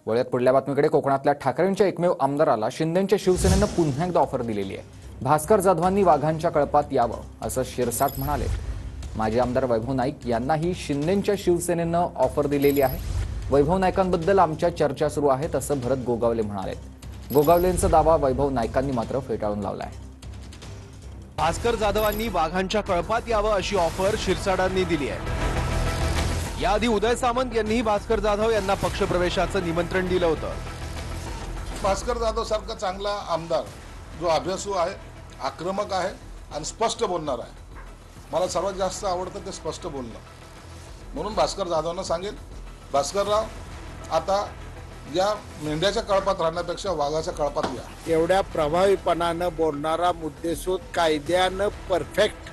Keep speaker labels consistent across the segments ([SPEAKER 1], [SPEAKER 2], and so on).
[SPEAKER 1] वळ्यात पुढल्या बातमीकडे. कोकणातल्या ठाकरेंच्या एकमेव आमदाराला शिंदेंच्या शिवसेनेनं पुन्हा एकदा ऑफर दिलेली आहे. भास्कर जाधवांनी वाघांच्या कळपात यावं असं शिरसाट म्हणाले. माजी आमदार वैभव नाईक यांनाही शिंदेंच्या शिवसेनेनं ऑफर दिलेली आहे. वैभव नाईकांबद्दल आमच्या चर्चा सुरू आहेत असं भरत गोगावले म्हणाले. गोगावलेंचा दावा वैभव नाईकांनी मात्र फेटाळून लावलाय.
[SPEAKER 2] भास्कर जाधवांनी वाघांच्या कळपात यावं अशी ऑफर शिरसाटांनी दिली आहे. याआधी उदय सामंत यांनीही भास्कर जाधव यांना पक्षप्रवेशाचं निमंत्रण दिलं होतं.
[SPEAKER 3] भास्कर जाधव सारखा चांगला आमदार जो अभ्यासू आहे, आक्रमक आहे आणि स्पष्ट बोलणार आहे. मला सर्वात जास्त आवडतं ते स्पष्ट बोलणं. म्हणून भास्कर जाधवांना सांगेल, भास्करराव आता या मेंढ्याच्या कळपात राहण्यापेक्षा वाघाच्या कळपात या.
[SPEAKER 4] एवढ्या प्रभावीपणानं बोलणारा, मुद्देसूद कायद्यानं परफेक्ट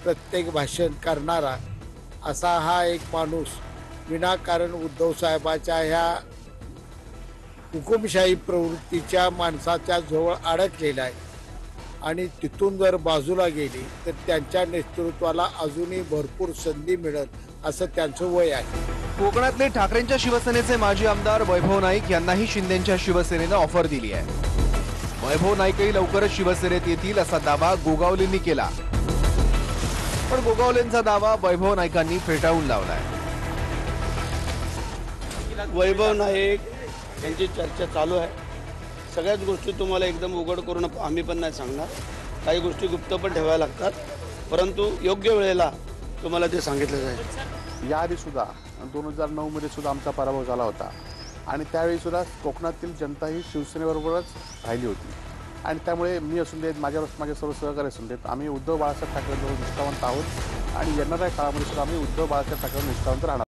[SPEAKER 4] प्रत्येक भाषण करणारा असा हा एक माणूस विनाकारण उद्धव साहेबाच्या ह्या हुकुमशाही प्रवृत्तीच्या माणसाच्या जवळ अडकलेला आहे आणि तिथून जर बाजूला गेली तर त्यांच्या नेतृत्वाला अजूनही भरपूर संधी मिळेल असं त्यांचं वय आहे.
[SPEAKER 2] कोकणातले ठाकरेंच्या शिवसेनेचे माजी आमदार वैभव नाईक यांनाही शिंदेंच्या शिवसेनेनं ऑफर दिली आहे. वैभव नाईकही लवकरच शिवसेनेत येतील असा दावा गोगावलेंनी केला. पण गोगावलेंचा दावा वैभव नाईकांनी फेटाळून लावलाय.
[SPEAKER 5] वैभव नाईक यांची चर्चा चालू आहे. सगळ्याच गोष्टी तुम्हाला एकदम उघड करून आम्ही पण नाही सांगणार. काही गोष्टी गुप्त पण ठेवाव्या लागतात, परंतु योग्य वेळेला तुम्हाला ते सांगितलं जाईल.
[SPEAKER 6] याआधी सुद्धा 2009 मध्ये सुद्धा आमचा पराभव झाला होता आणि त्यावेळी सुद्धा कोकणातील जनता ही शिवसेनेबरोबरच राहिली होती आणि त्यामुळे मी असून देत, माझे सर्व सहकारी असून देत, आम्ही उद्धव बाळासाहेब ठाकरेंबरोबर निष्ठावंत आहोत आणि येणाऱ्या काळामध्ये सुद्धा आम्ही उद्धव बाळासाहेब ठाकरे निष्ठावंत राहणार.